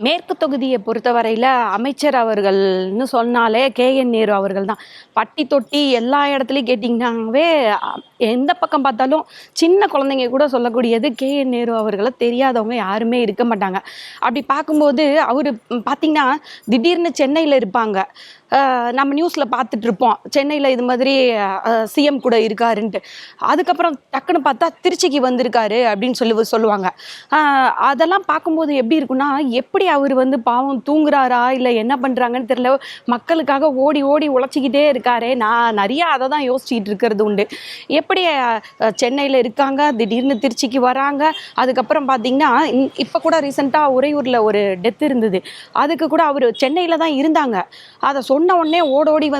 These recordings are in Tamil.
மேற்கு தொகுதியை பொறுத்தவரையில அமைச்சர் அவர்கள்னு சொன்னாலே கே.என். நேரு அவர்கள் தான். பட்டி தொட்டி எல்லா இடத்துலையும் கேட்டிங்கன்னாவே எந்த பக்கம் பார்த்தாலும் சின்ன குழந்தைங்க கூட சொல்லக்கூடியது கே.என். நேரு அவர்களை தெரியாதவங்க யாருமே இருக்க மாட்டாங்க. அப்படி பார்க்கும்போது அவர் பார்த்தீங்கன்னா திடீர்னு சென்னையில் இருப்பாங்க. நம்ம நியூஸில் பார்த்துட்டு இருப்போம் சென்னையில் இது மாதிரி சிஎம் கூட இருக்காருன்ட்டு. அதுக்கப்புறம் டக்குன்னு பார்த்தா திருச்சிக்கு வந்திருக்காரு அப்படின்னு சொல்லுவாங்க. அதெல்லாம் பார்க்கும்போது எப்படி இருக்குன்னா, எப்படி அவர் பாவம் தூங்குறாரா இல்லை என்ன பண்ணுறாங்கன்னு தெரியல, மக்களுக்காக ஓடி ஓடி உழைச்சிக்கிட்டே இருக்காரே. நான் நிறைய அதை தான் யோசிச்சுட்டு இருக்கிறது உண்டு. எப்படி சென்னையில் இருக்காங்க, திடீர்னு திருச்சிக்கு வராங்க. அதுக்கப்புறம் பார்த்தீங்கன்னா இப்போ கூட ரீசெண்டாக உறையூரில் ஒரு டெத் இருந்தது. அதுக்கு கூட அவர் சென்னையில் தான் இருந்தாங்க. அதை சொன்ன உடனே ஓடோடி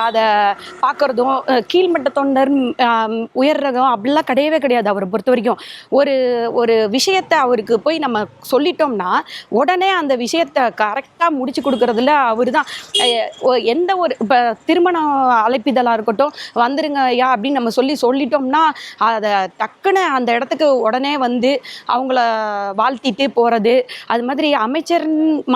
அதை பார்க்குறதும், கீழ்மட்ட தொண்டர் உயர் ரகம் அப்படிலாம் கிடையவே கிடையாது. அவரை பொறுத்த வரைக்கும் ஒரு ஒரு விஷயத்தை அவருக்கு போய் நம்ம சொல்லிட்டோம்னா உடனே அந்த விஷயத்தை கரெக்டாக முடிச்சு கொடுக்கறதுல அவர் தான். எந்த ஒரு இப்போ திருமணம் அழைப்பிதழாக இருக்கட்டும், வந்துருங்க ஐயா அப்படின்னு நம்ம சொல்லிட்டோம்னா அதை டக்குன்னு அந்த இடத்துக்கு உடனே அவங்கள வாழ்த்திட்டு போகிறது. அது மாதிரி அமைச்சர்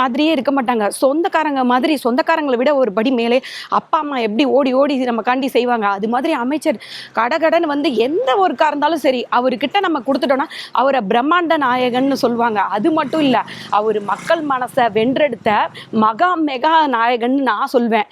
மாதிரியே இருக்க மாட்டாங்க. சொந்தக்காரங்க மாதிரி, சொந்தக்காரங்களை விட ஒரு படி மேலே அப்பா அம்மா எப்படி ஓடி ஓடி நமக்காண்டி செய்வாங்க, அது மாதிரி அமைச்சர் கடகடன் எந்த ஒர்க்காக இருந்தாலும் சரி அவர்கிட்ட நம்ம கொடுத்துட்டோம்னா அவரை பிரம்மாண்ட நாயகன்னு சொல்லுவாங்க. அது மட்டும் இல்லை, அவர் மக்கள் மனசை வென்றெடுத்த மெகா நாயகன் நான் சொல்வேன்.